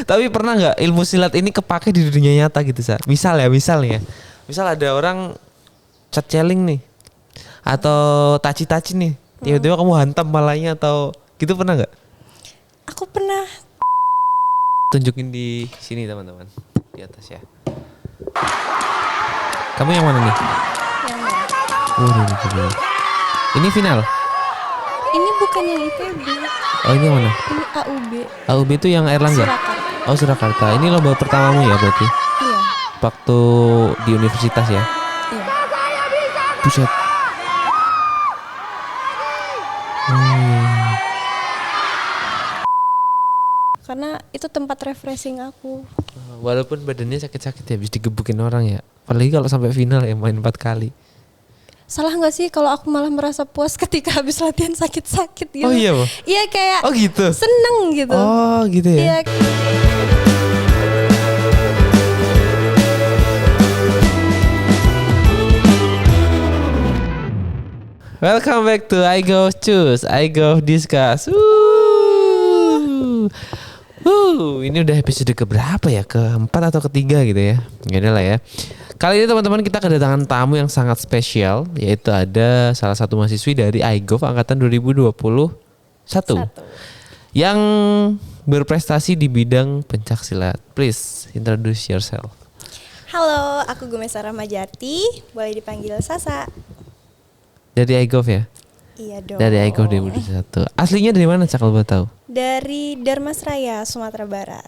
Tapi pernah nggak ilmu silat ini kepake di dunia nyata gitu, Sa? Misal ada orang cat-celing nih atau taci-taci nih, tiba-tiba kamu hantam palanya atau gitu, pernah nggak? Aku pernah. Tunjukin di sini teman-teman, di atas ya. Kamu yang mana nih? Yang merah. Ini final. Ini bukan yang ITB. Oh, ini yang mana? Ini AUB. AUB itu yang Erlangga. Surakarta. Oh, Surakarta. Ini lomba pertamamu ya berarti? Iya. Waktu di universitas ya? Iya. Buset. Karena itu tempat refreshing aku. Walaupun badannya sakit-sakit ya, habis digebukin orang ya. Apalagi kalau sampai final ya, main 4 kali. Salah nggak sih kalau aku malah merasa puas ketika habis latihan sakit-sakit gitu? Oh iya, Bu? Iya kayak. Oh gitu. Seneng gitu. Oh gitu ya. Iya. Welcome back to I Go Choose, I Go Discuss. Ini udah episode keberapa ya? Keempat atau ketiga gitu ya? Gak lah ya. Kali ini teman-teman kita kedatangan tamu yang sangat spesial, yaitu ada salah satu mahasiswi dari iGov angkatan 2021 yang berprestasi di bidang pencaksilat. Please introduce yourself. Halo, aku Gumesa Rahmajati, boleh dipanggil Sasa. Dari iGov ya? Iya dong. Dari iGov 2021. Aslinya dari mana, Cak, kalau boleh tahu? Dari Darmasraya, Sumatera Barat.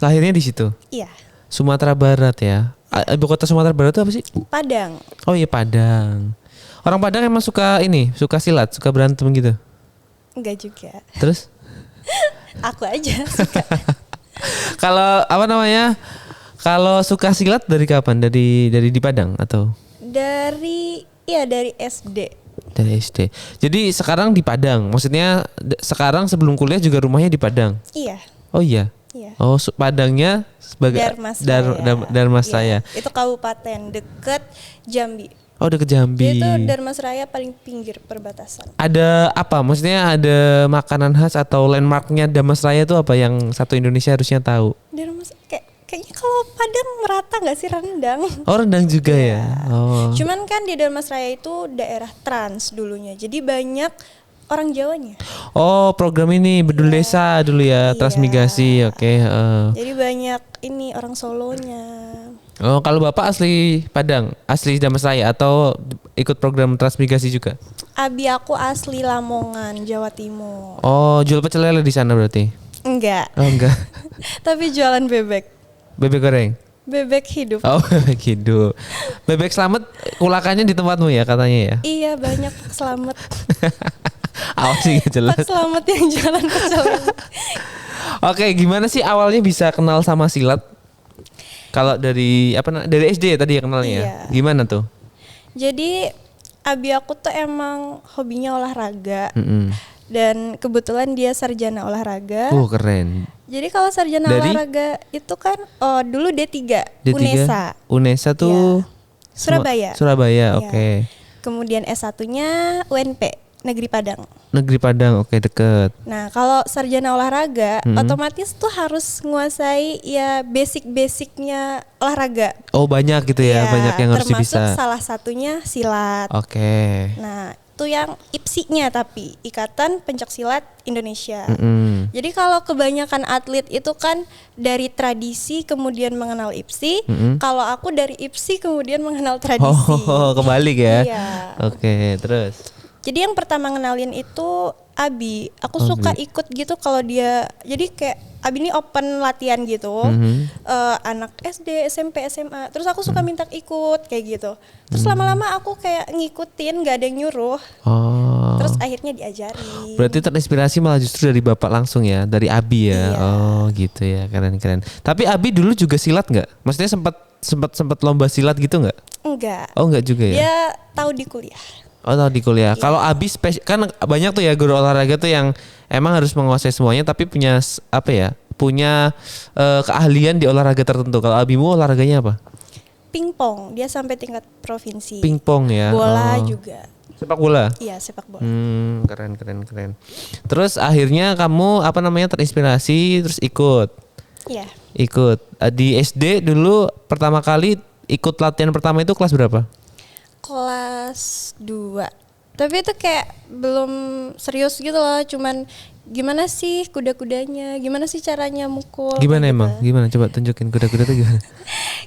Lahirnya di situ? Iya. Sumatera Barat ya. Ibu kota Sumatera Barat itu apa sih? Padang. Oh iya, Padang. Orang Padang emang suka silat, suka berantem gitu. Enggak juga. Terus? Aku aja suka. Kalau Kalau suka silat dari kapan? Dari di Padang atau? Dari SD. Dari SD. Jadi sekarang di Padang. Maksudnya sekarang sebelum kuliah juga rumahnya di Padang. Iya. Oh iya. Iya. Oh, Padangnya sebagai Darmasraya. Iya. Itu kabupaten deket Jambi. Oh, deket Jambi. Jadi itu Darmasraya paling pinggir perbatasan. Ada apa? Maksudnya ada makanan khas atau landmarknya Darmasraya itu apa yang satu Indonesia harusnya tahu? Kayaknya kalau Padang merata nggak sih rendang? Oh, rendang juga ya. Oh. Cuman kan di Darmasraya itu daerah trans dulunya. Jadi banyak orang Jawanya. Oh, program ini Bedul Desa dulu ya, Iya. Transmigrasi. Oke. Jadi banyak ini orang Solonya. Oh, kalau Bapak asli Padang, asli Darmasraya atau ikut program transmigrasi juga? Abi aku asli Lamongan, Jawa Timur. Oh, jual pecel lele di sana berarti? Enggak. Oh, enggak. Tapi jualan bebek. Bebek goreng? Bebek hidup. Oh, bebek hidup. Bebek selamat kulakannya di tempatmu ya katanya ya? Iya, banyak Pak Slamet. Awas sih gak jelas. Pak Slamet yang jualan pecel. Oke, gimana sih awalnya bisa kenal sama silat? Kalau dari dari SD ya tadi ya kenalnya? Iya. Gimana tuh? Jadi abi aku tuh emang hobinya olahraga. Mm-mm. Dan kebetulan dia sarjana olahraga. Keren. Jadi kalau sarjana Dari? olahraga itu kan dulu D3, D3? UNESA. UNESA tuh? Ya. Surabaya. Surabaya, Ya. oke. Kemudian S1-nya UNP, Negeri Padang. Negeri Padang, oke, deket. Nah, kalau sarjana olahraga otomatis tuh harus menguasai ya basic-basicnya olahraga. Oh, banyak gitu ya, banyak yang harus termasuk bisa. salah satunya silat. Oke. Nah, itu yang IPSI-nya tapi Ikatan Pencaksilat Indonesia. Mm-mm. Jadi kalau kebanyakan atlet itu kan dari tradisi kemudian mengenal IPSI, kalau aku dari IPSI kemudian mengenal tradisi. Oh, kebalik ya. Iya. Oke, terus. Jadi yang pertama ngenalin itu Abi. Aku suka ikut gitu kalau dia. Jadi kayak Abi ini open latihan gitu. Anak SD, SMP, SMA. Terus aku suka minta ikut kayak gitu. Terus lama-lama aku kayak ngikutin, gak ada yang nyuruh. Oh. Terus akhirnya diajari. Berarti terinspirasi malah justru dari Bapak langsung ya, dari Abi ya. Iya. Oh, gitu ya. Keren. Tapi Abi dulu juga silat enggak? Maksudnya sempat lomba silat gitu enggak? Enggak. Oh, enggak juga ya. Dia tahu di kuliah. Oh, tahu di kuliah. Iya. Kalau Abi kan banyak tuh ya guru olahraga tuh yang emang harus menguasai semuanya tapi punya punya keahlian di olahraga tertentu. Kalau Abimu olahraganya apa? Pingpong, dia sampai tingkat provinsi. Pingpong ya. Bola juga. Sepak bola. Iya, sepak bola. Keren. Terus akhirnya kamu terinspirasi terus ikut. Iya. Ikut. Di SD dulu pertama kali ikut latihan pertama itu kelas berapa? Kelas 2. Tapi itu kayak belum serius gitu loh, cuman gimana sih kuda-kudanya, gimana sih caranya mukul. Gimana kayak emang? gitu. Gimana coba tunjukin kuda-kuda tuh gimana?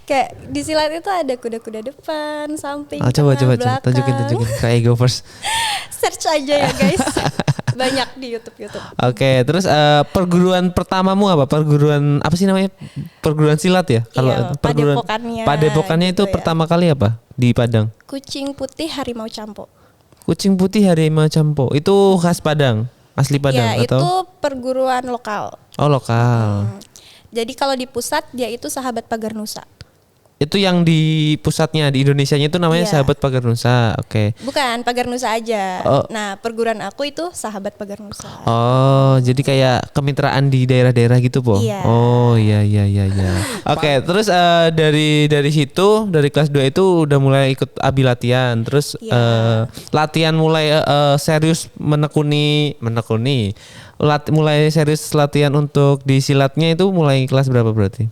Kayak di silat itu ada kuda-kuda depan, samping, Coba tengah, coba belakang. tunjukin. Kayak go first. Search aja ya guys. Banyak di YouTube. Oke, terus perguruan pertamamu apa? Perguruan apa sih namanya? Perguruan silat ya? Iya, perguruan Padepokannya gitu itu ya. pertama kali apa? Di Padang. Kucing putih harimau campo. Kucing putih harimau campo. Itu khas Padang, asli Padang Ya, atau? itu perguruan lokal. Oh, lokal. Jadi kalau di pusat dia itu Sahabat Pagar Nusa. Itu yang di pusatnya di Indonesianya itu namanya Iya. Sahabat Pagar Nusa. Oke. Bukan Pagar Nusa aja. Oh. Nah, perguruan aku itu Sahabat Pagar Nusa. Oh, jadi kayak kemitraan di daerah-daerah gitu, Po? Iya. Oh, iya. Oke, terus dari situ, dari kelas 2 itu udah mulai ikut abi latihan. Terus Iya. latihan mulai serius menekuni. Mulai serius latihan untuk di silatnya itu mulai kelas berapa berarti?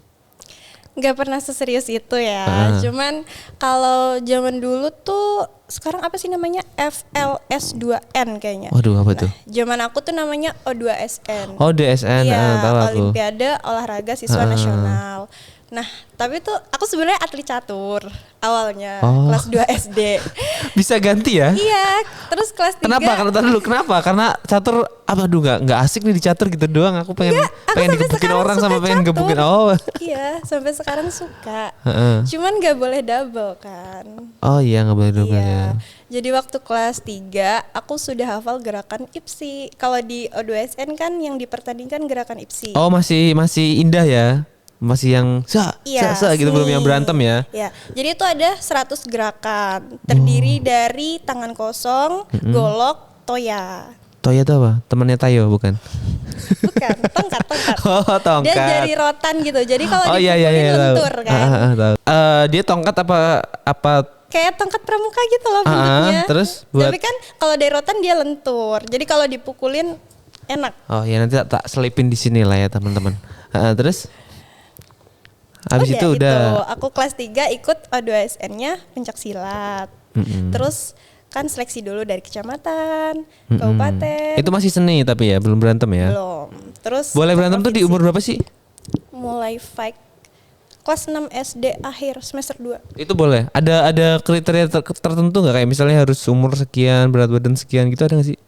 Nggak pernah seserius itu ya. Cuman kalau zaman dulu tuh sekarang apa sih namanya FLS 2N kayaknya. Waduh, apa tuh? Zaman aku tuh namanya O2SN. Oh, DSN, Iya, tahu aku. Olimpiade Olahraga Siswa Nasional. Nah, tapi tuh aku sebenarnya atlet catur awalnya kelas 2 SD. Bisa ganti ya? Iya, terus kelas 3. Kenapa? Karena catur nggak asik nih di catur gitu doang. Aku pengen Aku pengen sampai digebukin sekarang orang suka sama pengen catur. gebukin. Iya, sampai sekarang suka. Heeh. Cuman nggak boleh double kan. Oh iya, nggak boleh double ya. Iya. Jadi waktu kelas 3 aku sudah hafal gerakan IPSI. Kalau di O2SN kan yang dipertandingkan gerakan IPSI. Oh, masih indah ya. Masih yang Iya, gitu, belum yang berantem ya. Ya. Jadi itu ada 100 gerakan. Terdiri dari tangan kosong, golok, toya. Toya itu apa? Temannya Tayo bukan? Bukan, tongkat. Oh, tongkat. Dia jari rotan gitu. Jadi kalau Oh iya, dipukulin tahu. lentur kan. Tahu. Dia tongkat apa? Kayak tongkat pramuka gitu loh bentuknya. Terus buat Tapi kan kalau dari rotan dia lentur. Jadi kalau dipukulin enak. Oh ya, nanti tak selipin di sini lah ya teman-teman. Terus habis itu udah Aku kelas 3 ikut O2SN-nya pencak silat. Terus kan seleksi dulu dari kecamatan, kabupaten. itu masih seni tapi ya belum berantem ya. Belum. Terus Boleh ke berantem tuh di provinsi. umur berapa sih? Mulai fight kelas 6 SD akhir semester 2. Itu boleh. Ada kriteria tertentu nggak, kayak misalnya harus umur sekian, berat badan sekian gitu, ada nggak sih?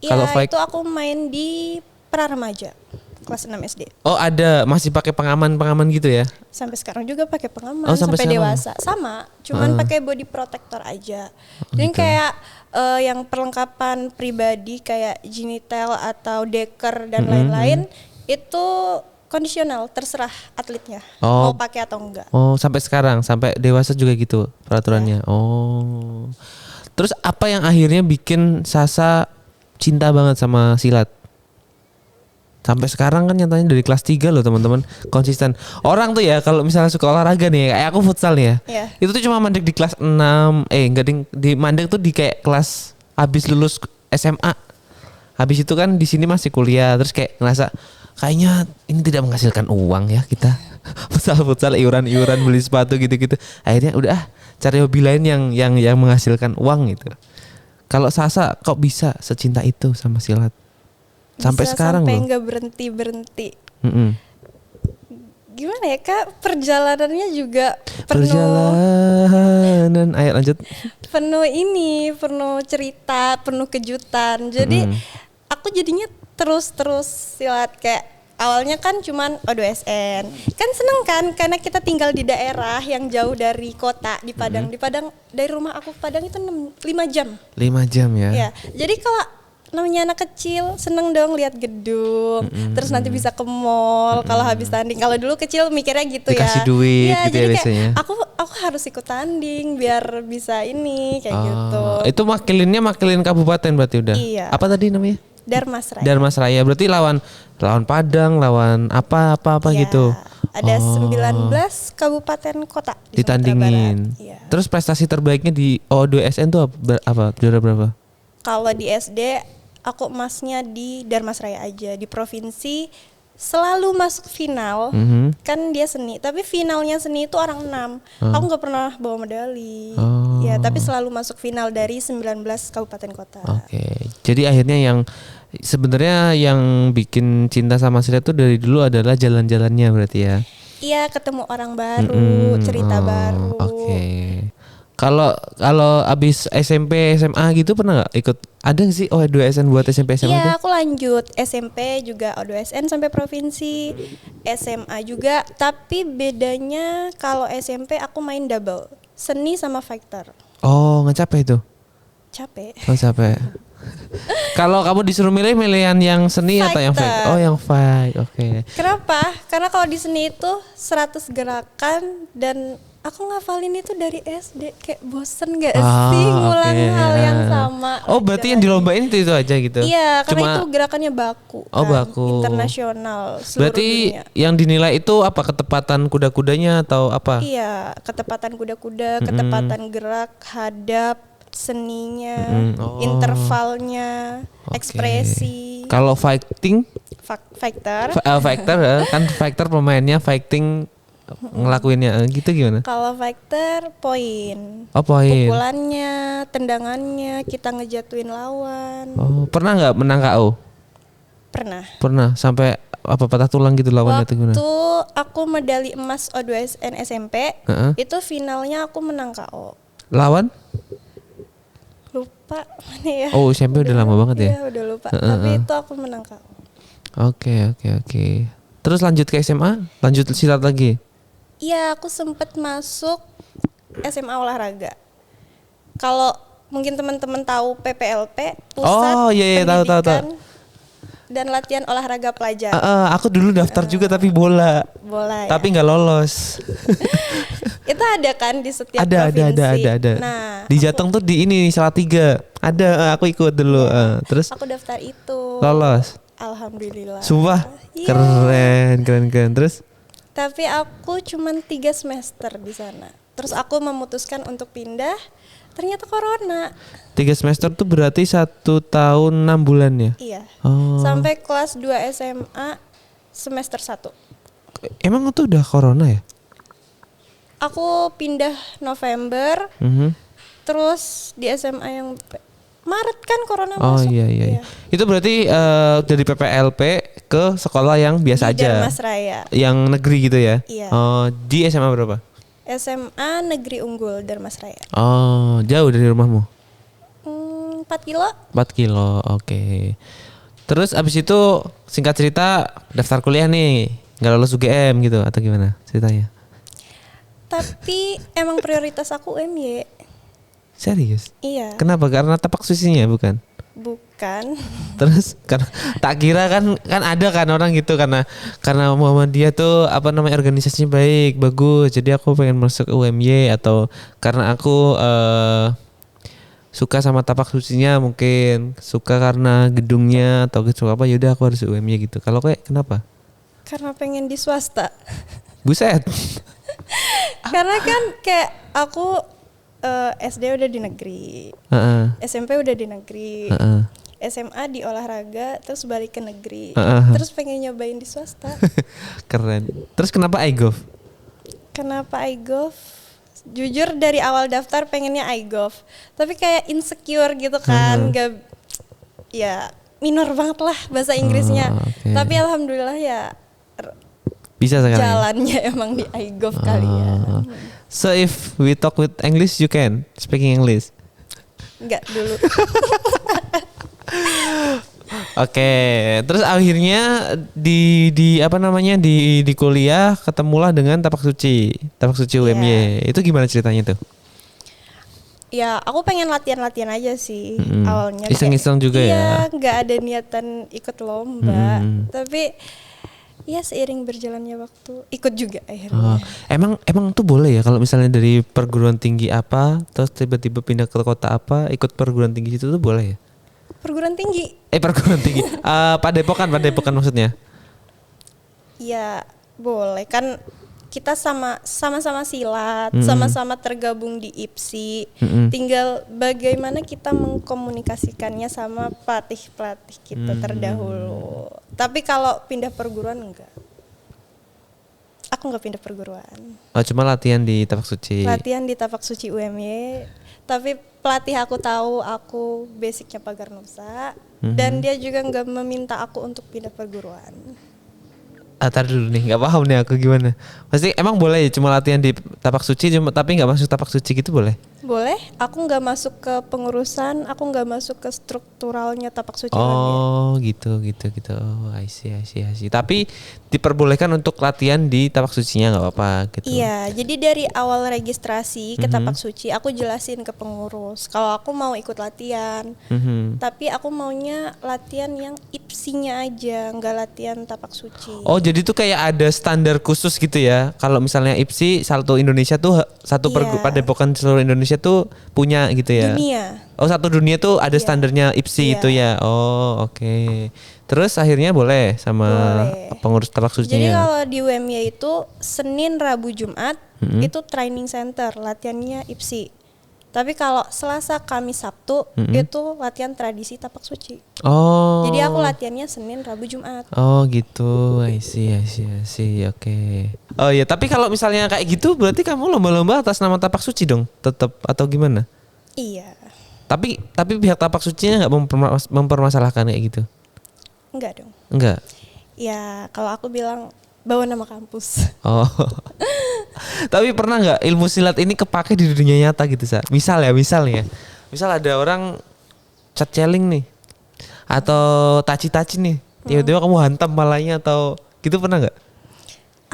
Iya, Kalau fight itu aku main di pra remaja kelas 6 SD. Oh, ada masih pakai pengaman gitu ya? Sampai sekarang juga pakai pengaman, Oh, sampai sekarang. dewasa. Sama, cuman pakai body protector aja. Jadi gitu. kayak yang perlengkapan pribadi kayak genital atau deker dan lain-lain itu kondisional, terserah atletnya Oh. mau pakai atau enggak. Oh, sampai sekarang, sampai dewasa juga gitu peraturannya. Oh. Terus apa yang akhirnya bikin Sasa cinta banget sama silat? Sampai sekarang kan nyatanya dari kelas 3 loh teman-teman, konsisten. Orang tuh ya kalau misalnya suka olahraga nih, kayak aku futsal nih ya. Iya. Itu tuh cuma mandek di kelas 6, enggak di mandek tuh di kayak kelas habis lulus SMA. Habis itu kan di sini masih kuliah, terus kayak ngerasa kayaknya ini tidak menghasilkan uang ya kita. Futsal iuran beli sepatu gitu-gitu. Akhirnya udah cari hobi lain yang menghasilkan uang gitu. Kalau Sasa kok bisa secinta itu sama silat? Sampai Bisa sekarang sampai loh. enggak berhenti. Mm-mm. Gimana ya Kak, perjalanannya juga Perjalanan, ayo lanjut. penuh cerita, penuh kejutan. Jadi aku jadinya terus silat kayak awalnya kan cuman O2SN. Kan seneng kan karena kita tinggal di daerah yang jauh dari kota di Padang. Di Padang dari rumah aku ke Padang itu 5 jam. 5 jam ya. Ya. Jadi kalau namanya anak kecil seneng dong lihat gedung, terus nanti bisa ke mall kalau habis tanding. Kalau dulu kecil mikirnya gitu Dikasih ya. duit Iya, gitu ya jadi biasanya. kayak aku harus ikut tanding biar bisa ini kayak gitu. Itu makilin kabupaten berarti udah. Iya. Apa tadi namanya? Darmasraya. Darmasraya. Berarti lawan Padang, lawan apa Iya, gitu. Ada 19 kabupaten kota di Sumatera Ditandingin. Barat. Iya. Terus prestasi terbaiknya di O2SN tuh apa? Juara berapa? Kalau di SD aku emasnya di Darmasraya aja, di provinsi selalu masuk final. Mhm. Kan dia seni, tapi finalnya seni itu orang 6. Aku nggak pernah bawa medali. Oh. Ya, tapi selalu masuk final dari 19 kabupaten kota. Oke. Jadi akhirnya yang sebenarnya yang bikin cinta sama silat tuh dari dulu adalah jalan-jalannya berarti ya. Iya, ketemu orang baru, cerita baru. Oke. Kalau abis SMP SMA gitu pernah nggak ikut? Ada nggak sih O2SN buat SMP SMA? Iya, tuh? aku lanjut SMP juga O2SN sampai provinsi, SMA juga. Tapi bedanya kalau SMP aku main double, seni sama fighter. Oh, nggak capek itu? Capek. Oh capek. Kalau kamu disuruh milih yang seni atau yang fight? Fighter. Oh yang fight, oke. Kenapa? Karena kalau di seni itu 100 gerakan dan aku ngafalin itu dari SD. Kayak bosen gak sih ngulang oke. hal yang sama. Oh berarti yang dilombain itu aja gitu? Iya, karena itu gerakannya baku. Oh, kan, baku. internasional seluruh Berarti dunia. yang dinilai itu apa, ketepatan kuda-kudanya atau apa? Iya, ketepatan kuda-kuda, ketepatan gerak, hadap, seninya, Oh. intervalnya, Oke. ekspresi. Kalau fighting, Fighter. fighter kan fighter pemainnya, fighting ngelakuinnya gitu gimana? Kalau fighter poin. Oh poin. Pukulannya, tendangannya, kita ngejatuhin lawan. Oh pernah nggak menang KO? Pernah. Pernah sampai apa patah tulang gitu lawannya itu gimana? Waktu aku medali emas O2SN SMP, Heeh. itu finalnya aku menang KO. Lawan? Lupa mana ya? Oh SMP udah lama banget ya? Iya, udah lupa. Tapi itu aku menang KO. Oke. Terus lanjut ke SMA, lanjut silat lagi. Iya, aku sempet masuk SMA olahraga. Kalau mungkin teman-teman tahu PPLP, Pusat Oh, iya, tahu. Pendidikan dan Latihan Olahraga Pelajar. Aku dulu daftar juga tapi bola, Bola ya. tapi nggak lolos. Itu ada kan di setiap ada. provinsi. Nah, Di Jateng tuh di ini Salatiga. Ada, aku ikut dulu. Terus aku daftar itu. lolos. Alhamdulillah. Sumpah, Iya. keren. Terus Tapi aku cuman 3 semester di sana. Terus aku memutuskan untuk pindah. Ternyata corona. 3 semester tuh berarti 1 tahun 6 bulan ya? Iya. Oh. Sampai kelas 2 SMA semester 1. Emang itu udah corona ya? Aku pindah November. Mhm. Terus di SMA yang Maret kan corona Oh masuk. iya. Itu berarti dari PPLP ke sekolah yang biasa Di aja. Darmas Raya. Yang negeri gitu ya? Iya. Oh, di SMA berapa? SMA Negeri Unggul Darmas Raya. Oh, jauh dari rumahmu? 4 kilo. 4 kilo, oke. Terus abis itu singkat cerita daftar kuliah nih, nggak lolos UGM gitu atau gimana ceritanya? Tapi emang prioritas aku UMY. Serius? Iya. Kenapa? Karena tapak susinya bukan? Bukan. Terus karena tak kira kan ada kan orang gitu karena Muhammadiyah tuh apa namanya organisasinya bagus. Jadi aku pengen masuk UMY atau karena aku suka sama tapak susinya, mungkin suka karena gedungnya atau suka apa, yaudah aku harus UMY gitu. Kalau kayak kenapa? Karena pengen di swasta. Buset. Karena kan kayak aku SD udah di negeri, Heeh. SMP udah di negeri, Heeh. SMA di olahraga, terus balik ke negeri, Heeh. terus pengen nyobain di swasta. Keren. Terus kenapa iGov? Kenapa iGov? Jujur dari awal daftar pengennya iGov, tapi kayak insecure gitu kan, gak, ya minor banget lah bahasa Inggrisnya. Oke. Tapi alhamdulillah ya Bisa sekarang. jalannya emang di iGov kali ya. So if we talk with English, you can speaking English. Enggak dulu. Oke, terus akhirnya di apa namanya di kuliah ketemulah dengan tapak suci UMY. Itu gimana ceritanya tuh? Ya aku pengen latihan aja sih awalnya. Iseng-iseng juga ya? Iya, nggak ada niatan ikut lomba. Tapi ya seiring berjalannya waktu ikut juga akhirnya. Oh, emang tuh boleh ya kalau misalnya dari perguruan tinggi apa terus tiba-tiba pindah ke kota apa ikut perguruan tinggi itu tuh boleh ya? Perguruan tinggi? Perguruan tinggi. Padepokan maksudnya. Ya boleh kan, kita sama-sama silat, sama-sama tergabung di IPSI. Tinggal bagaimana kita mengkomunikasikannya sama pelatih-pelatih kita terdahulu. Tapi kalau pindah perguruan enggak. Aku nggak pindah perguruan. Oh, cuma latihan di Tapak Suci. Latihan di Tapak Suci UMY. Tapi pelatih aku tahu aku basicnya Pagar Nusa. Dan dia juga nggak meminta aku untuk pindah perguruan. Tar dulu nih, nggak paham nih aku gimana. Pasti emang boleh ya cuma latihan di Tapak Suci, tapi nggak masuk Tapak Suci gitu boleh? Boleh. Aku nggak masuk ke pengurusan, aku nggak masuk ke strukturalnya Tapak Suci. Oh gitu. Oh, I see. Tapi diperbolehkan untuk latihan di Tapak Sucinya nggak apa-apa gitu. Iya, jadi dari awal registrasi ke Tapak Suci aku jelasin ke pengurus kalau aku mau ikut latihan. Tapi aku maunya latihan yang IPSI-nya aja, nggak latihan Tapak Suci. Oh, jadi tuh kayak ada standar khusus gitu ya. Kalau misalnya IPSI satu Indonesia tuh satu padepokan seluruh Indonesia tuh punya gitu ya. Dunia. Oh, satu dunia tuh ada standarnya IPSI itu ya. Oh, oke. Terus akhirnya boleh sama pengurus Tapak Sucinya. Jadi kalau di UMY itu Senin, Rabu, Jumat itu training center, latihannya IPSI. Tapi kalau Selasa, Kamis, Sabtu itu latihan tradisi Tapak Suci. Oh. Jadi aku latihannya Senin, Rabu, Jumat. Oh gitu, I see, oke. Oh ya, tapi kalau misalnya kayak gitu berarti kamu lomba-lomba atas nama Tapak Suci dong, tetap atau gimana? Iya. Tapi pihak Tapak Sucinya nggak mempermasalahkan kayak gitu? Enggak dong. Enggak. Ya kalau aku bilang bawa nama kampus. Oh. Tapi pernah nggak ilmu silat ini kepake di dunia nyata gitu, Sa? Misal ada orang cat celing nih atau taci-taci nih, tiba-tiba kamu hantam malahnya atau gitu, pernah nggak?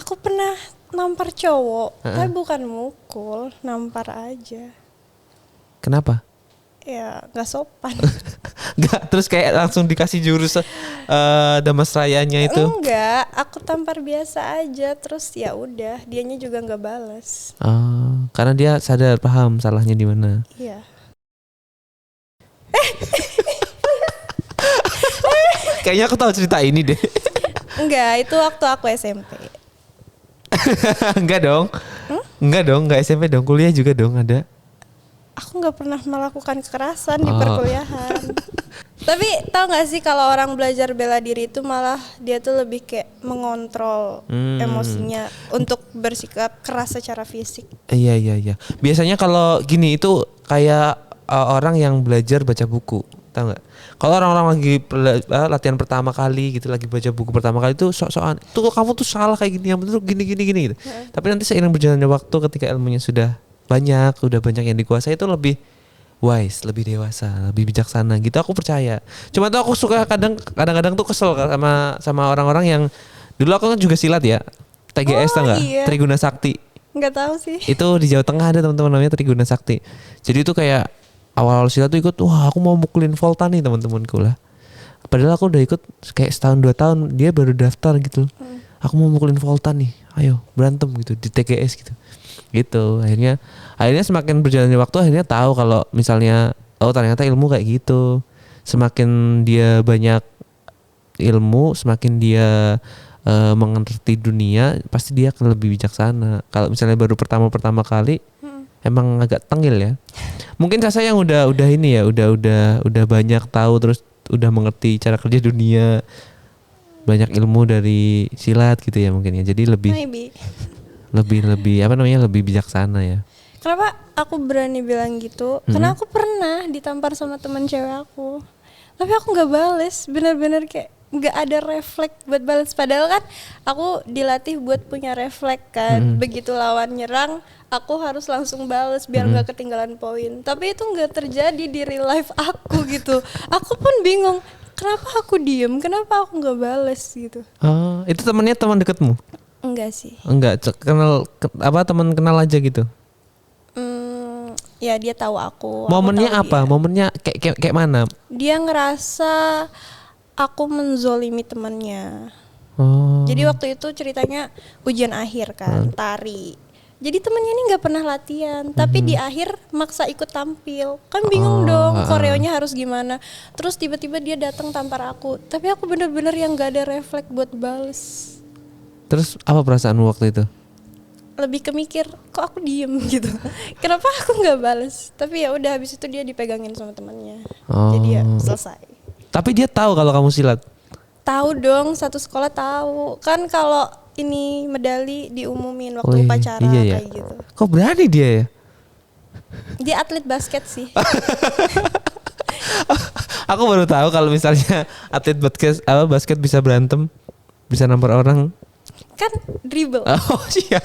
Aku pernah nampar cowok, tapi bukan mukul, nampar aja. Kenapa? Ya nggak sopan. Nggak, terus kayak langsung dikasih jurus damas rayanya itu? Enggak, aku tampar biasa aja, terus ya udah, dianya juga nggak balas. Oh, karena dia sadar paham salahnya di mana. Iya. Kayaknya aku tahu cerita ini deh. Enggak, itu waktu aku SMP. Enggak dong. Enggak SMP dong, kuliah juga dong ada. Aku nggak pernah melakukan kekerasan di perkuliahan. Tapi tahu nggak sih kalau orang belajar bela diri itu malah dia tuh lebih kayak mengontrol emosinya untuk bersikap keras secara fisik. Iya. Biasanya kalau gini itu kayak orang yang belajar baca buku, tahu nggak? Kalau orang-orang lagi latihan pertama kali gitu, lagi baca buku pertama kali itu sok-sokan, tuh kamu tuh salah kayak gini, yang bener tuh gini gitu. Tapi nanti seiring berjalannya waktu, ketika ilmunya sudah banyak yang dikuasai, itu lebih wise, lebih dewasa, lebih bijaksana gitu, aku percaya. Cuma tuh aku suka kadang-kadang tuh kesel sama orang-orang yang dulu aku kan juga silat ya, TGS tau nggak? Iya. Triguna Sakti. Nggak tahu sih. Itu di Jawa Tengah ada teman-teman namanya Triguna Sakti. Jadi itu kayak awal-awal silat tuh ikut, wah aku mau mukulin Volta nih teman-temanku lah. Padahal aku udah ikut kayak setahun 2 tahun, dia baru daftar gitu. Aku mau mukulin Volta nih, ayo berantem gitu di TGS gitu. Gitu. Akhirnya semakin berjalannya waktu, akhirnya tahu kalau misalnya ternyata ilmu kayak gitu. Semakin dia banyak ilmu, semakin dia mengerti dunia, pasti dia akan lebih bijaksana. Kalau misalnya baru pertama kali emang agak tengil ya. Mungkin saya yang udah ini ya, udah banyak tahu, terus udah mengerti cara kerja dunia, banyak ilmu dari silat gitu ya mungkin ya. Jadi lebih lebih bijaksana ya. Kenapa aku berani bilang gitu? Karena aku pernah ditampar sama teman cewek aku, tapi aku nggak bales, bener-bener kayak nggak ada refleks buat balas. Padahal kan aku dilatih buat punya refleks kan. Begitu lawan nyerang, aku harus langsung balas biar nggak ketinggalan poin. Tapi itu nggak terjadi di real life aku gitu. Aku pun bingung, kenapa aku diem, kenapa aku nggak balas gitu. Oh, itu teman dekatmu? Enggak sih. Enggak, teman kenal aja gitu. Ya dia tahu aku. Momennya tahu apa? Dia. Momennya kayak mana? Dia ngerasa aku menzolimi temannya. Oh. Jadi waktu itu ceritanya ujian akhir kan, tari. Jadi temennya ini nggak pernah latihan, tapi di akhir maksa ikut tampil. Kan bingung dong, koreonya harus gimana. Terus tiba-tiba dia datang tampar aku, tapi aku bener-bener yang nggak ada refleks buat bales. Terus apa perasaanmu waktu itu? lebih kemikir kok aku diem gitu. Kenapa aku nggak bales? Tapi ya udah habis itu dia dipegangin sama temannya. Jadi ya selesai. Tapi dia tahu kalau kamu silat. Tahu dong, satu sekolah tahu. Kan kalau ini medali diumumin waktu Wih, upacara iya ya. kayak gitu. Kok berani dia ya? Dia atlet basket sih. Aku baru tahu kalau misalnya atlet basket bisa berantem, bisa nampar orang. Kan dribble. Oh iya.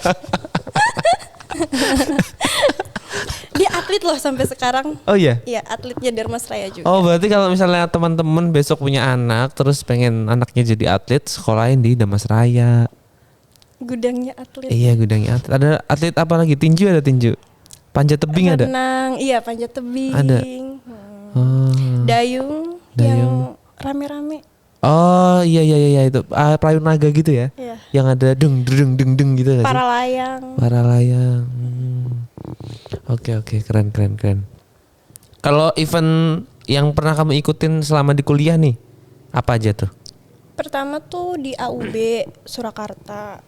Dia atlet loh sampai sekarang. Oh iya. Iya, atletnya Dharmasraya juga. Oh berarti kalau misalnya teman-teman besok punya anak, terus pengen anaknya jadi atlet, sekolahin di Dharmasraya. Gudangnya atlet. Iya gudangnya atlet. Ada atlet apa lagi? Tinju ada tinju. Panjat tebing ada. Renang, iya panjat tebing. Ada. Oh. Dayung yang rame-rame. Oh iya itu perahu naga gitu ya? Iya. Yang ada deng gitu nggak sih? Para layang. Para layang. Oke keren. Kalau event yang pernah kamu ikutin selama di kuliah nih, apa aja tuh? Pertama tuh di AUB Surakarta.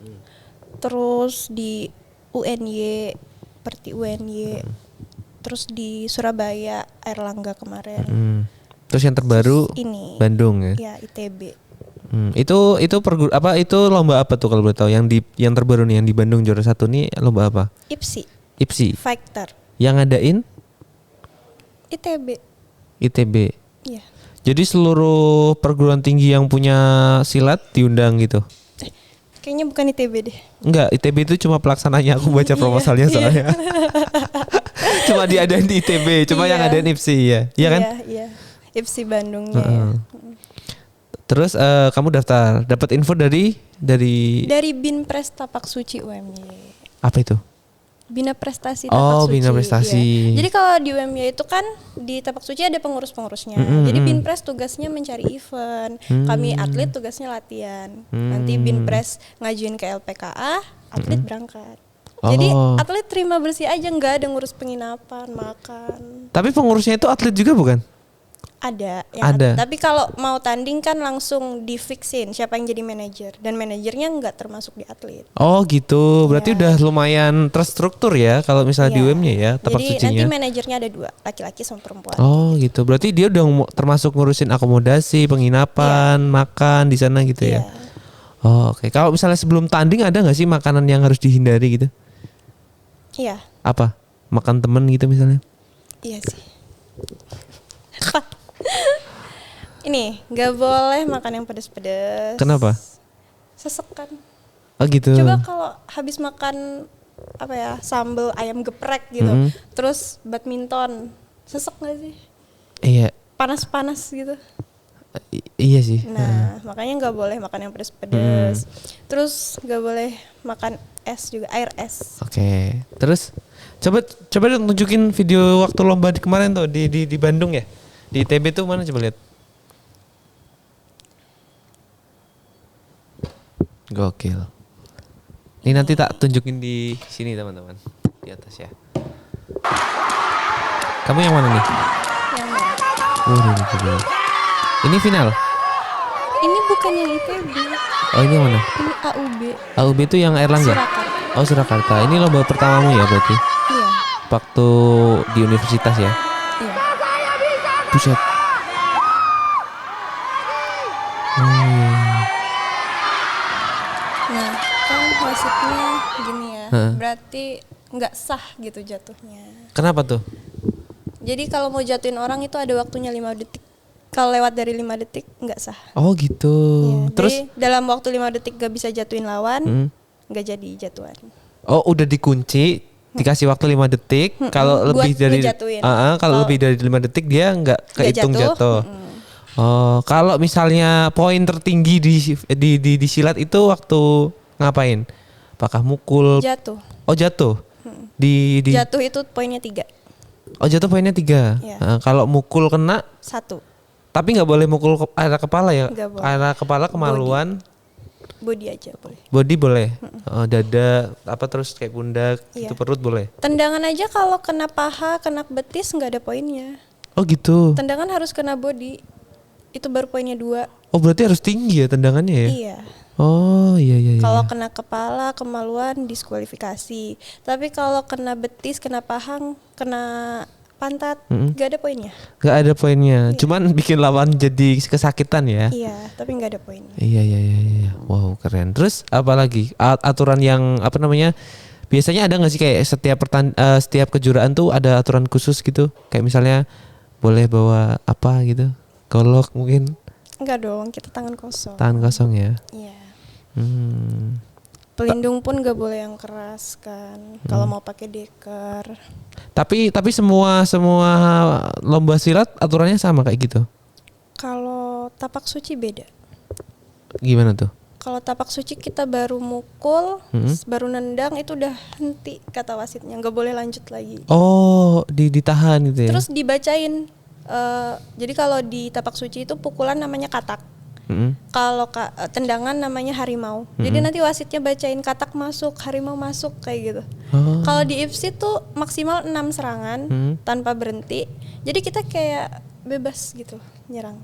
Terus di UNY, Perti UNY. Terus di Surabaya Airlangga kemarin. Terus yang terbaru ini Bandung ya? Ya ITB. Itu itu lomba apa tuh kalau boleh tahu? Yang terbaru nih yang di Bandung juara 1 nih lomba apa? IPSI. Fighter. Yang ngadain? ITB. Iya. Jadi seluruh perguruan tinggi yang punya silat diundang gitu? Kayaknya bukan ITB deh. Enggak, ITB itu cuma pelaksananya, aku baca proposalnya soalnya. Cuma diadain di ITB, cuma yang ngadain IPSI ya. Iya kan? Iya. IPSI Bandungnya ya. Terus kamu dapat info dari Binpres Tapak Suci UMY. apa itu? Bina Prestasi Tapak Suci. Bina Prestasi. Jadi kalau di UMY itu kan di Tapak Suci ada pengurus-pengurusnya. Jadi Binpres tugasnya mencari event. Kami atlet tugasnya latihan. Nanti Binpres ngajuin ke LPKA, atlet berangkat. Jadi atlet terima bersih aja, nggak ada ngurus penginapan, makan. Tapi pengurusnya itu atlet juga bukan? Ada. Ada. Tapi kalau mau tanding kan langsung difixin siapa yang jadi manajer, dan manajernya nggak termasuk di atlet. Oh gitu, berarti udah lumayan terstruktur ya kalau misalnya di UM-nya ya, Tapak Jadi Sucinya. nanti manajernya ada 2, laki-laki sama perempuan. Oh gitu, berarti dia udah termasuk ngurusin akomodasi, penginapan, makan di sana gitu ya. Oh oke. Kalau misalnya sebelum tanding ada nggak sih makanan yang harus dihindari gitu? Iya. Apa? Makan temen gitu misalnya? Iya sih. Ini nggak boleh makan yang pedas-pedas. Kenapa? Sesekan. Oh gitu. Coba kalau habis makan apa ya, sambal ayam geprek gitu, terus badminton, sesek nggak sih? Iya. Panas-panas gitu. Iya sih. Nah, makanya nggak boleh makan yang pedas-pedas. Terus nggak boleh makan es juga, air es. Oke. Terus coba dong tunjukin video waktu lomba kemarin tuh di Bandung ya. Di ITB tuh mana coba lihat. Gokil. Ini nanti tak tunjukin di sini teman-teman, di atas ya. Kamu yang mana nih? Yang mana? Ini final. Ini bukan yang ITB. Oh ini yang mana? Ini AUB. AUB itu yang Airlangga. Surakarta. Oh Surakarta. Ini lomba pertamamu ya berarti? Iya. Waktu di universitas ya? Iya. Buset. Nah, kan wasitnya gini ya. Berarti nggak sah gitu jatuhnya. Kenapa tuh? Jadi kalau mau jatuhin orang itu ada waktunya 5 detik. Kalau lewat dari 5 detik nggak sah. Oh gitu. Iya, Terus jadi dalam waktu 5 detik gak bisa jatuhin lawan, nggak jadi jatuhan. oh udah dikunci, dikasih waktu 5 detik. Kalau lebih Buat dari ngejatuhin. kalau lebih dari 5 detik dia nggak kehitung jatuh. Oh, kalau misalnya poin tertinggi di silat itu waktu ngapain? Apakah mukul? Jatuh. Oh jatuh. Jatuh itu poinnya 3. Oh jatuh poinnya 3. Iya. Kalau mukul kena 1. tapi nggak boleh mukul area kepala ya? Nggak boleh. Area kepala kemaluan. Body aja boleh. Body boleh. Dada apa terus kayak pundak, Iya. itu perut boleh. Tendangan aja kalau kena paha, kena betis nggak ada poinnya. Oh gitu. Tendangan harus kena body. Itu baru poinnya 2. Oh berarti harus tinggi ya tendangannya ya? Iya. Oh iya iya. Kalau iya. kena kepala, kemaluan, diskualifikasi. Tapi kalau kena betis, kena pahang, kena pantat, gak ada poinnya. Gak ada poinnya. Cuman bikin lawan jadi kesakitan ya. Iya, tapi gak ada poinnya. Iya iya iya iya. Wow keren. Terus apa lagi? Aturan yang apa namanya? Biasanya ada nggak sih kayak setiap kejuaraan tuh ada aturan khusus gitu? Kayak misalnya boleh bawa apa gitu? Golok mungkin? Enggak dong, kita tangan kosong. Tangan kosong ya. Iya. Hmm. Pelindung pun gak boleh yang keras kan. Kalau mau pakai deker. Tapi semua lomba silat aturannya sama kayak gitu. Kalau tapak suci beda. Gimana tuh? Kalau tapak suci kita baru mukul, baru nendang itu udah henti kata wasitnya, nggak boleh lanjut lagi. Oh, ditahan gitu ya. Terus dibacain. Jadi kalau di tapak suci itu pukulan namanya katak. Kalau tendangan namanya harimau. Jadi nanti wasitnya bacain katak masuk, harimau masuk kayak gitu. Kalau di IFSC tuh maksimal 6 serangan tanpa berhenti. Jadi kita kayak bebas gitu nyerang.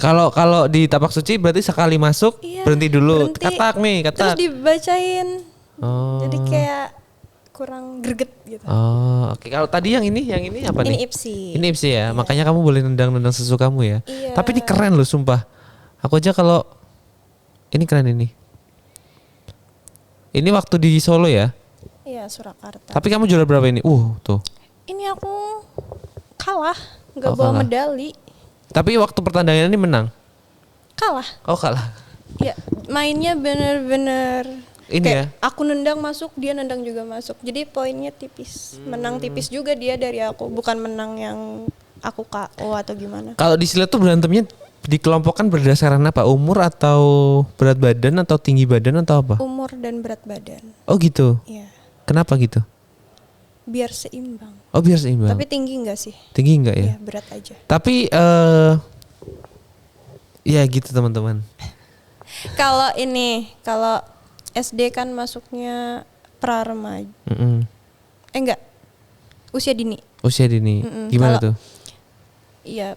Kalau di tapak suci berarti sekali masuk berhenti dulu. Katak nih, katak. Terus dibacain. Oh. Jadi kayak kurang greget gitu. Oh, oke. Kalau tadi yang ini apa nih? Ini IFSC. Ini IFSC ya. Makanya kamu boleh nendang sesukamu ya. Iya. Tapi ini keren loh sumpah. Aku aja kalau ini keren ini. Ini waktu di Solo ya? Iya, Surakarta. Tapi kamu juara berapa ini? Tuh. Ini aku kalah, nggak Oh, bawa kalah. medali. Tapi waktu pertandingan ini menang. Kalah. Oh, kalah. Ya, mainnya bener-bener Ini kayak ya. aku nendang masuk, dia nendang juga masuk. Jadi poinnya tipis. Menang tipis juga dia dari aku, bukan menang yang aku KO atau gimana. Kalau di silat tuh berantemnya dikelompokkan berdasarkan apa? Umur atau berat badan atau tinggi badan atau apa? Umur dan berat badan. Oh gitu. Iya. Kenapa gitu? Biar seimbang. Oh biar seimbang. Tapi tinggi enggak sih? Tinggi enggak ya? Iya, berat aja. Tapi ya gitu teman-teman. Kalau SD kan masuknya pra remaja. Enggak. Usia dini. Usia dini. Gimana tuh? Iya.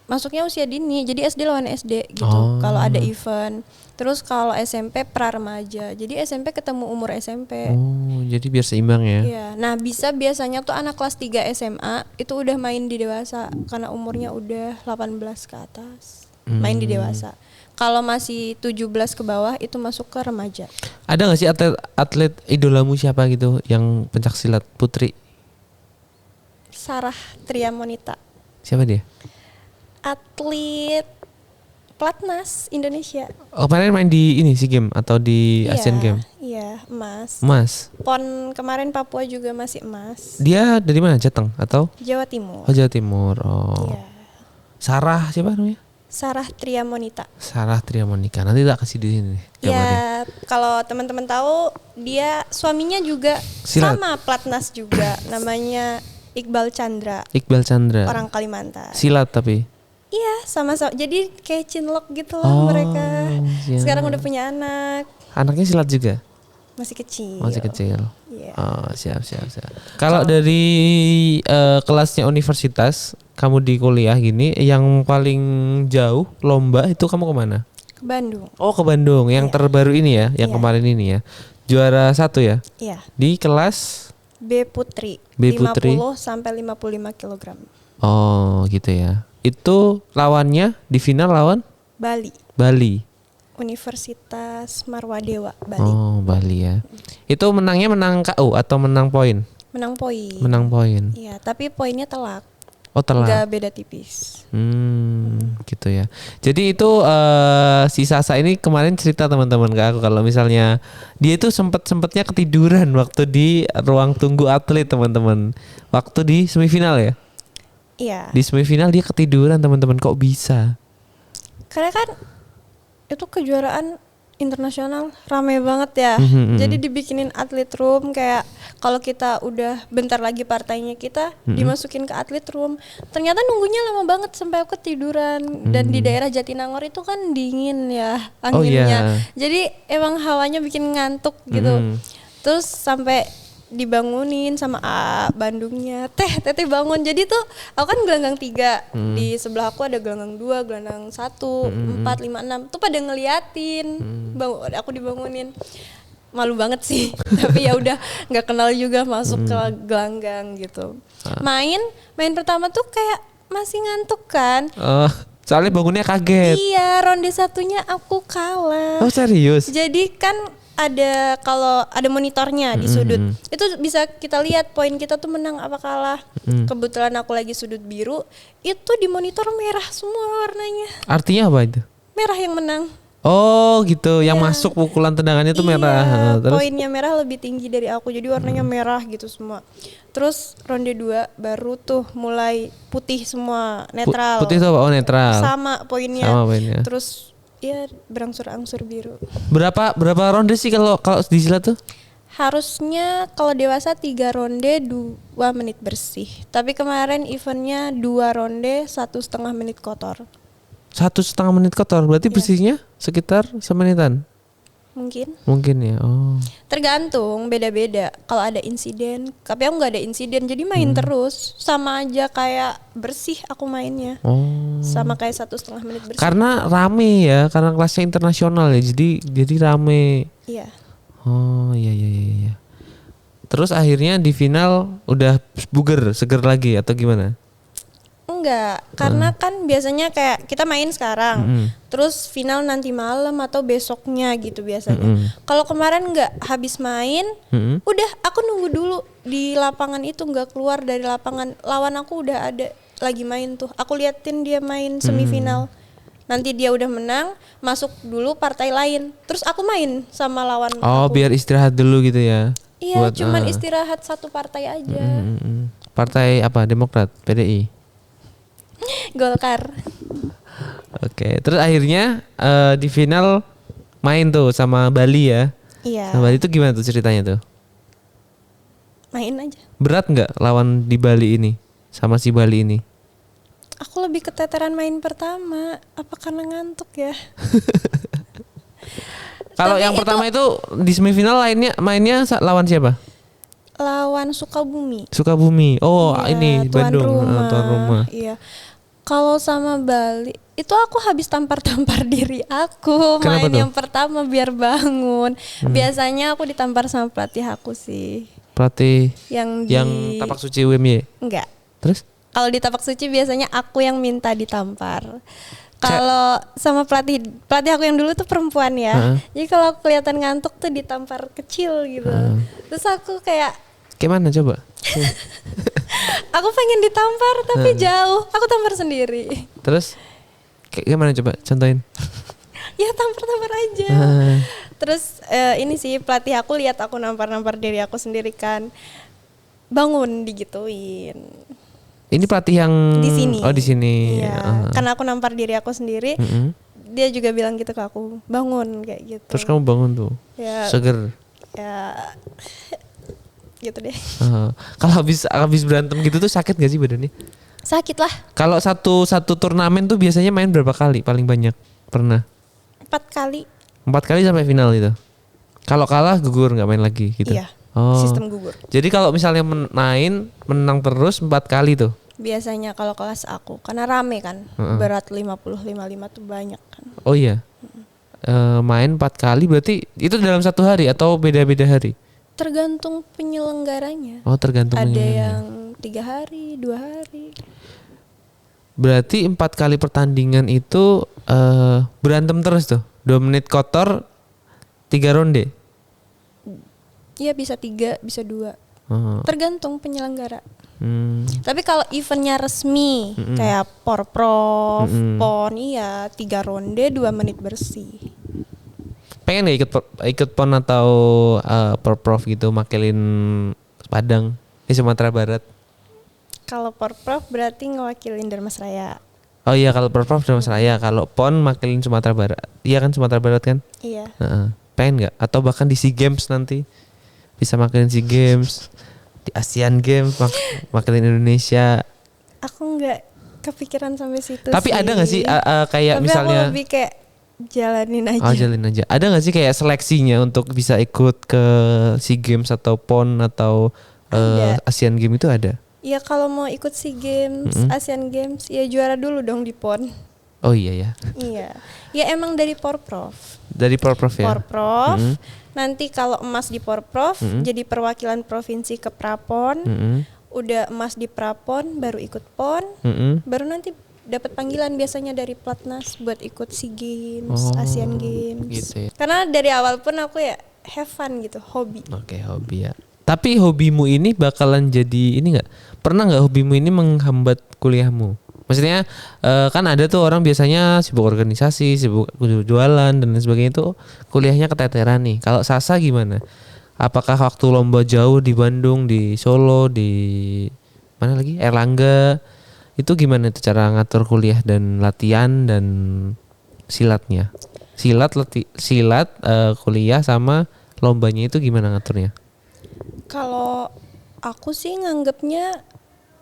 Masuknya usia dini. Jadi SD lawan SD gitu. Oh. Kalau ada event. Terus kalau SMP pra remaja. Jadi SMP ketemu umur SMP. Oh, jadi biar seimbang ya. Iya. Nah, biasanya tuh anak kelas 3 SMA itu udah main di dewasa karena umurnya udah 18 ke atas. Main di dewasa. Kalau masih 17 ke bawah itu masuk ke remaja. Ada gak sih atlet idolamu siapa gitu yang pencak silat putri? Sarah Triamonita. Siapa dia? Atlet Platnas Indonesia. Oh, kemarin main di ini SEA Games atau di Asian Games? Iya, emas. Emas. PON kemarin Papua juga masih emas. Dia dari mana? Jateng atau? Jawa Timur. Oh, Jawa Timur. Oh. Iya. Sarah siapa namanya? Sarah Triamonita. Sarah Triamonika. Nanti tak kasih di sini nih gambarnya. Ya, kalau teman-teman tahu dia suaminya juga Silat. sama Platnas juga. Namanya Iqbal Chandra. Iqbal Chandra. Orang Kalimantan. Silat tapi. Iya, sama-sama. Jadi kayak cinlok gitu lah mereka. siap. Sekarang udah punya anak. Anaknya silat juga? Masih kecil. Masih kecil. Iya. Oh, siap. Kalau dari kelasnya universitas, kamu di kuliah gini, yang paling jauh lomba itu kamu kemana? Ke Bandung. Oh, ke Bandung. Yang terbaru ini ya, yang Iya. kemarin ini ya. Juara 1 ya? Iya. Di kelas? B Putri. B Putri. 50 sampai 55 kg. Oh, gitu ya. Itu lawannya di final lawan Bali. Bali. Universitas Marwadewa, Bali. Oh, Bali ya. Itu menangnya menang KO atau menang poin? Menang poin. Menang poin. Iya, tapi poinnya telak. Oh, telat. Nggak beda tipis. Gitu ya. Jadi itu si Sasa ini kemarin cerita teman-teman ke aku kalau misalnya dia itu sempetnya ketiduran waktu di ruang tunggu atlet teman-teman. Waktu di semifinal ya. Iya. Di semifinal dia ketiduran teman-teman, kok bisa? Karena kan itu kejuaraan internasional rame banget ya. Jadi dibikinin atlet room kayak kalau kita udah bentar lagi partainya kita dimasukin ke atlet room. Ternyata nunggunya lama banget sampai aku ketiduran dan di daerah Jatinangor itu kan dingin ya anginnya. iya. Jadi emang hawanya bikin ngantuk gitu. Terus sampai dibangunin sama Bandungnya, teteh bangun. Jadi tuh aku kan gelanggang 3, di sebelah aku ada gelanggang 2, gelanggang 1, 4, 5, 6 tuh pada ngeliatin aku dibangunin. Malu banget sih tapi ya udah nggak kenal juga masuk ke gelanggang gitu. Main pertama tuh kayak masih ngantuk kan. Soalnya bangunnya kaget. Iya, ronde satunya aku kalah. Oh serius? Jadi kan kalau ada monitornya di sudut, itu bisa kita lihat poin kita tuh menang apa kalah. Kebetulan aku lagi sudut biru, itu di monitor merah semua warnanya. Artinya apa itu? Merah yang menang. Oh gitu, yang masuk pukulan tendangannya tuh merah. Terus poinnya merah lebih tinggi dari aku, jadi warnanya merah gitu semua. Terus ronde 2 baru tuh mulai putih semua, netral. Putih tuh apa? Oh netral. Sama poinnya. Terus ya berangsur-angsur biru. Berapa ronde sih kalau di silat tuh? Harusnya kalau dewasa 3 ronde 2 menit bersih. Tapi kemarin eventnya 2 ronde 1,5 menit kotor. 1,5 menit kotor, berarti bersihnya sekitar semenitan? Mungkin ya. Oh. Tergantung, beda-beda. Kalau ada insiden, tapi aku nggak ada insiden, jadi main terus. Sama aja kayak bersih aku mainnya. Sama kayak 1,5 menit bersih. Karena rame ya, karena kelasnya internasional ya, jadi rame. Iya. Oh iya. Terus akhirnya di final udah seger lagi atau gimana? Enggak, karena kan biasanya kayak kita main sekarang, terus final nanti malam atau besoknya gitu biasanya. Kalau kemarin enggak, habis main, udah aku nunggu dulu di lapangan itu, nggak keluar dari lapangan. Lawan aku udah ada lagi main tuh, aku liatin dia main semifinal. Nanti dia udah menang, masuk dulu partai lain, terus aku main sama lawan aku. Oh, biar istirahat dulu gitu ya? Iya, cuman istirahat satu partai aja. Partai apa? Demokrat, PDI? Golkar. Oke, terus akhirnya di final main tuh sama Bali ya? Iya. Sama Bali itu gimana tuh ceritanya tuh? Main aja. Berat nggak lawan di Bali ini sama si Bali ini? Aku lebih keteteran main pertama. Apa karena ngantuk ya? Kalau yang pertama itu di semifinal mainnya lawan siapa? Lawan Sukabumi. Oh iya, ini tuan Bandung, tuan rumah. Iya. Kalau sama Bali itu aku habis tampar-tampar diri aku. Kenapa main tuh? Yang pertama biar bangun. Biasanya aku ditampar sama pelatih aku sih. Pelatih yang Tapak Suci UMY? Enggak. Terus? Kalau di Tapak Suci biasanya aku yang minta ditampar. Kalau sama pelatih aku yang dulu tuh perempuan ya. Jadi kalau aku kelihatan ngantuk tuh ditampar kecil gitu. Terus aku kayak mana coba? Aku pengen ditampar tapi jauh. Aku tampar sendiri. Terus gimana coba contohin? Ya tampar-tampar aja. Terus ini sih pelatih aku lihat aku nampar-nampar diri aku sendiri kan. Bangun digituin. Ini pelatih yang di sini. Oh, di sini. Iya. Karena aku nampar diri aku sendiri. Dia juga bilang gitu ke aku, bangun kayak gitu. Terus kamu bangun tuh. Ya, seger. Ya gitu deh. Kalau habis berantem gitu tuh sakit gak sih badannya? Sakit lah. Kalau satu turnamen tuh biasanya main berapa kali paling banyak? Pernah? 4 kali. 4 kali sampai final itu. Kalau kalah gugur nggak main lagi gitu. Iya. Sistem gugur. Jadi kalau misalnya menang terus 4 kali tuh. Biasanya kalau kelas aku karena rame kan. Berat 50 55 tuh banyak kan. Oh iya. Main 4 kali berarti itu dalam 1 hari atau beda-beda hari? Tergantung penyelenggaranya. Oh, tergantung Ada penyelenggaranya. yang 3 hari, 2 hari. Berarti 4 kali pertandingan itu berantem terus tuh. 2 menit kotor 3 ronde. Iya bisa 3, bisa 2. Tergantung penyelenggara. Tapi kalau eventnya resmi kayak Porprov, PON, iya 3 ronde 2 menit bersih. Pengen gak ikut PON atau Porprov gitu makilin Padang di Sumatera Barat? Kalau Porprov berarti ngewakilin Dharmasraya. Oh iya, kalau Porprov Dharmasraya, kalau PON makilin Sumatera Barat. Iya kan, Sumatera Barat kan? Iya. Pengen gak? Atau bahkan di SEA Games nanti bisa makilin SEA Games, di ASEAN Games makilin Indonesia. Aku nggak kepikiran sampai situ. Tapi sih. ada nggak sih kayak tapi misalnya? aku lebih kayak jalanin aja. Oh, jalanin aja. Ada nggak sih kayak seleksinya untuk bisa ikut ke SEA Games atau PON atau Asian Games itu ada? Ya kalau mau ikut SEA Games, Asian Games, ya juara dulu dong di PON. Oh iya ya. Iya. Ya emang dari Porprov. Dari Porprov ya. Porprov. Nanti kalau emas di Porprov, jadi perwakilan provinsi ke Prapon. Udah emas di Prapon, baru ikut PON. Baru nanti dapat panggilan biasanya dari Platnas buat ikut SEA Games, Asian Games. Gitu ya. Karena dari awal pun aku ya have fun gitu, hobi. Oke, hobi ya. Tapi hobimu ini bakalan jadi ini nggak? Pernah nggak hobimu ini menghambat kuliahmu? Maksudnya kan ada tuh orang biasanya sibuk organisasi, sibuk jualan dan lain sebagainya itu kuliahnya keteteran nih. Kalau Sasa gimana? Apakah waktu lomba jauh di Bandung, di Solo, di mana lagi? Erlangga itu gimana tuh cara ngatur kuliah dan latihan dan silatnya? Silat kuliah sama lombanya itu gimana ngaturnya? Kalau aku sih nganggapnya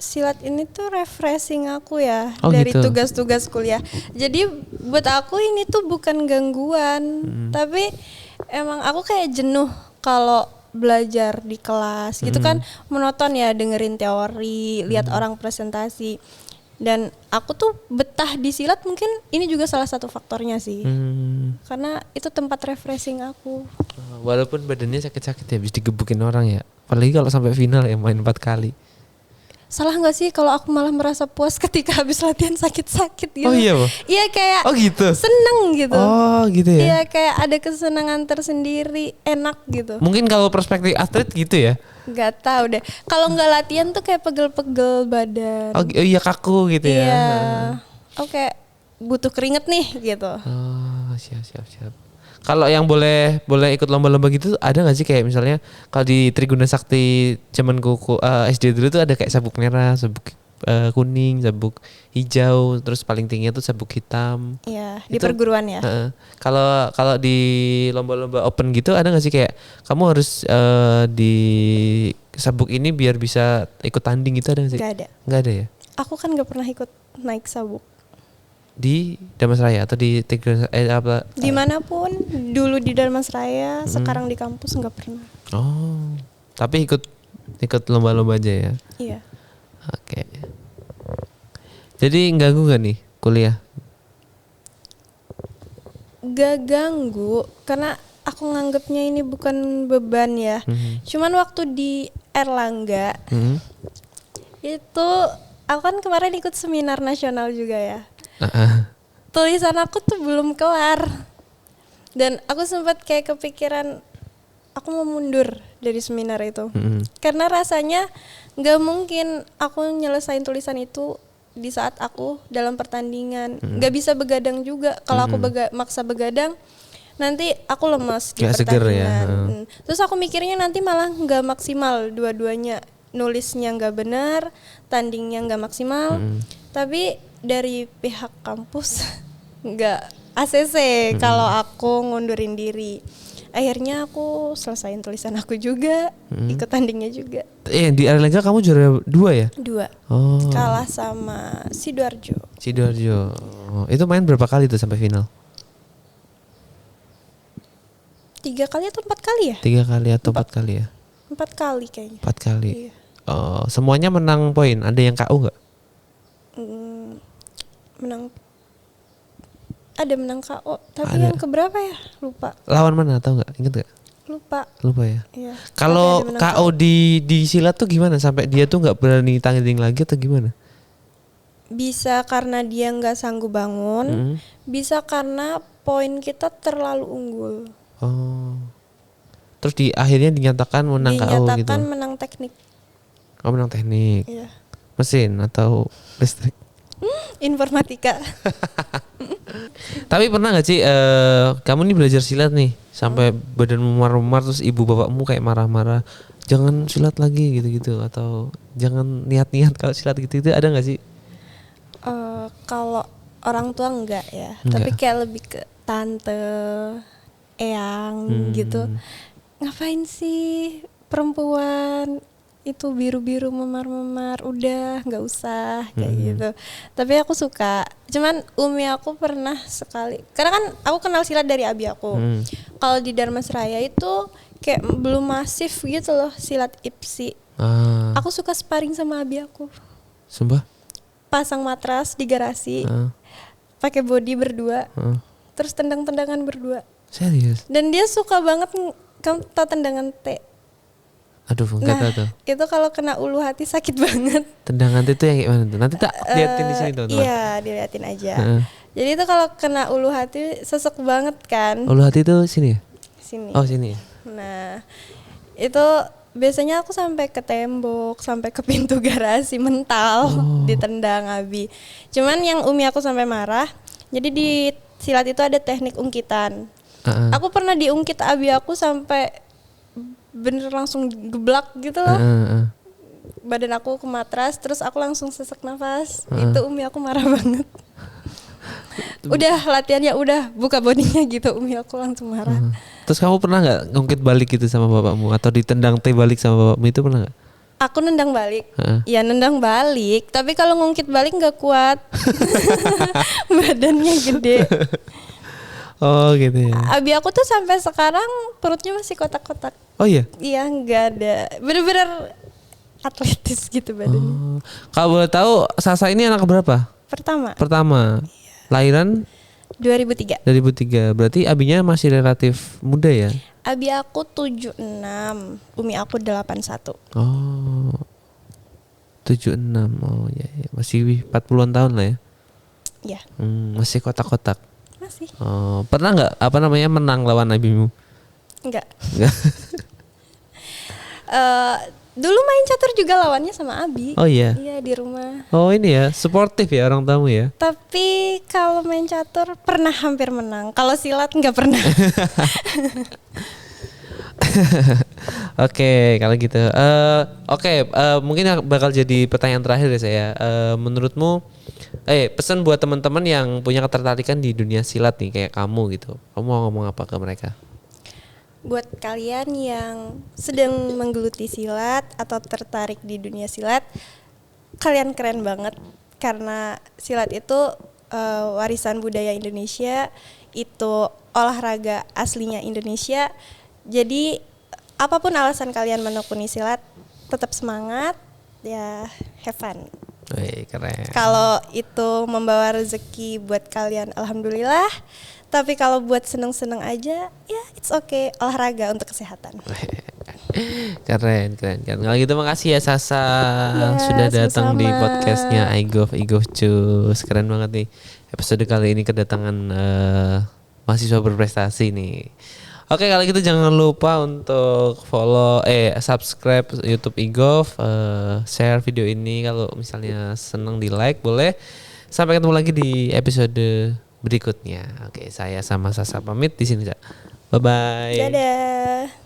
silat ini tuh refreshing aku ya dari gitu. tugas-tugas kuliah. Jadi buat aku ini tuh bukan gangguan, tapi emang aku kayak jenuh kalau belajar di kelas gitu kan, monoton ya dengerin teori, lihat orang presentasi. Dan aku tuh betah di silat, mungkin ini juga salah satu faktornya sih. Karena itu tempat refreshing aku. Walaupun badannya sakit-sakit ya, habis digebukin orang ya. Apalagi kalau sampai final ya main 4 kali. Salah nggak sih kalau aku malah merasa puas ketika habis latihan sakit-sakit gitu? Oh iya, Bu? Iya kayak gitu. seneng gitu. Oh gitu ya. Iya kayak ada kesenangan tersendiri, enak gitu. Mungkin kalau perspektif atlet gitu ya. Gak tahu deh. Kalau nggak latihan tuh kayak pegel-pegel badan. Oh iya, kaku gitu ya. Iya. Oke, butuh keringet nih gitu. Oh siap. Kalau yang boleh ikut lomba-lomba gitu ada nggak sih kayak misalnya kalau di Triguna Sakti zaman SD dulu tuh ada kayak sabuk merah, sabuk kuning, sabuk hijau, terus paling tingginya tuh sabuk hitam. Iya, di Itu, perguruan ya. Kalau di lomba-lomba open gitu ada nggak sih kayak kamu harus di sabuk ini biar bisa ikut tanding gitu, ada nggak sih? Gak ada. Nggak ada ya? Aku kan gak pernah ikut naik sabuk. Di Damasraya atau di apa? Dimanapun, dulu di Dharmasraya, sekarang di kampus nggak pernah. Oh, tapi ikut lomba-lomba aja ya? Iya. Oke. Jadi ganggu gak nih kuliah? Gak ganggu, karena aku nganggapnya ini bukan beban ya. Cuman waktu di Erlangga, itu aku kan kemarin ikut seminar nasional juga ya. Tulisan aku tuh belum kelar. Dan aku sempat kayak kepikiran aku mau mundur dari seminar itu. Karena rasanya gak mungkin aku nyelesain tulisan itu di saat aku dalam pertandingan. Gak bisa begadang juga. Kalau aku maksa begadang, nanti aku lemas di gak pertandingan. Seger ya. Terus aku mikirnya nanti malah gak maksimal dua-duanya. Nulisnya gak benar, tandingnya gak maksimal. Tapi dari pihak kampus nggak ACC kalau aku ngundurin diri. Akhirnya aku selesain tulisan aku juga, ikut tandingnya juga. Di Erlangga kamu juara 2 ya? 2. Oh. Kalah sama Sidoarjo. Oh, itu main berapa kali tuh sampai final? 3 kali atau 4 kali ya? 3 kali atau 4 kali ya? 4 kali kayaknya. 4 kali. Iya. Oh, semuanya menang poin. Ada yang KO nggak? Ada menang KO, tapi ada. yang keberapa ya? Lupa. Lawan mana tahu nggak? Ingat nggak? Lupa ya. Iya. Kalau KO di silat tuh gimana? Sampai dia tuh nggak berani tanding lagi atau gimana? Bisa karena dia nggak sanggup bangun, bisa karena poin kita terlalu unggul. Oh. Terus di akhirnya dinyatakan menang KO gitu. Dinyatakan menang teknik. Oh, menang teknik. Iya. Mesin atau listrik? Informatika. Tapi pernah nggak sih kamu nih belajar silat nih sampai badan memar-memar terus ibu bapakmu kayak marah-marah, jangan silat lagi gitu-gitu, atau jangan niat-niat kalau silat gitu-gitu, ada nggak sih? Kalau orang tua enggak ya, Enggak. tapi kayak lebih ke tante, eyang gitu. Ngapain sih perempuan itu biru-biru memar-memar, udah nggak usah kayak gitu. Tapi aku suka. Cuman umi aku pernah sekali, karena kan aku kenal silat dari abi aku. Kalau di Dharma Seraya itu kayak belum masif gitu loh silat IPSI. Aku suka sparring sama abi aku. Sumpah? Pasang matras di garasi, pakai body berdua, terus tendang-tendangan berdua. Serius? Dan dia suka banget, kamu tau tendangan T? Aduh, enggak tahu tuh. Itu kalau kena ulu hati sakit banget. Tendangan itu yang kayak mana tuh? Nanti tak liatin di sini tuh. Iya, diliatin aja. Jadi itu kalau kena ulu hati sesek banget kan. Ulu hati itu sini ya? Sini. Oh, sini ya? Nah, itu biasanya aku sampai ke tembok, sampai ke pintu garasi mental, ditendang abi. Cuman yang umi aku sampai marah. Jadi di silat itu ada teknik ungkitan. Aku pernah diungkit abi aku sampai bener langsung geblak gitu loh. Badan aku ke matras, terus aku langsung sesak nafas. Itu umi aku marah banget. Udah latihannya udah buka bodinya gitu, umi aku langsung marah. Terus kamu pernah nggak ngungkit balik gitu sama bapakmu atau ditendang T balik sama bapakmu, itu pernah nggak? Aku nendang balik. Ya nendang balik, tapi kalau ngungkit balik nggak kuat. Badannya gede. Oh gitu ya. Abi aku tuh sampai sekarang perutnya masih kotak-kotak. Oh iya? Iya, nggak ada. Bener-bener atletis gitu badannya. Kalau boleh tahu Sasa ini anak berapa? Pertama. Lahiran 2003. 2003. Berarti abinya masih relatif muda ya? Abi aku 76, umi aku 81. Oh. 76. Oh ya, ya. Masih 40-an tahun lah ya. Iya. Masih kotak-kotak. Masih. Oh, pernah nggak menang lawan abimu? Enggak. Dulu main catur juga lawannya sama abi. Oh iya. Iya, di rumah. Oh ini ya, suportif ya orang tamu ya. Tapi kalau main catur pernah hampir menang. Kalau silat nggak pernah. Oke, kalau gitu. Mungkin bakal jadi pertanyaan terakhir ya saya. Menurutmu, pesan buat teman-teman yang punya ketertarikan di dunia silat nih kayak kamu gitu. Kamu mau ngomong apa ke mereka? Buat kalian yang sedang menggeluti silat atau tertarik di dunia silat, kalian keren banget karena silat itu warisan budaya Indonesia, itu olahraga aslinya Indonesia. Jadi apapun alasan kalian menekuni silat, tetap semangat, ya have fun. Keren. Kalau itu membawa rezeki buat kalian, alhamdulillah. Tapi kalau buat seneng-seneng aja, ya it's okay, olahraga untuk kesehatan. Keren. Kalau gitu makasih ya Sasa sudah datang di podcastnya iGov Cus. Keren banget nih episode kali ini kedatangan mahasiswa berprestasi nih. Oke, kalau gitu jangan lupa untuk subscribe YouTube iGov, share video ini kalau misalnya seneng, di like boleh. Sampai ketemu lagi di episode berikutnya. Oke, saya sama Sasa pamit di sini. Bye bye. Dadah.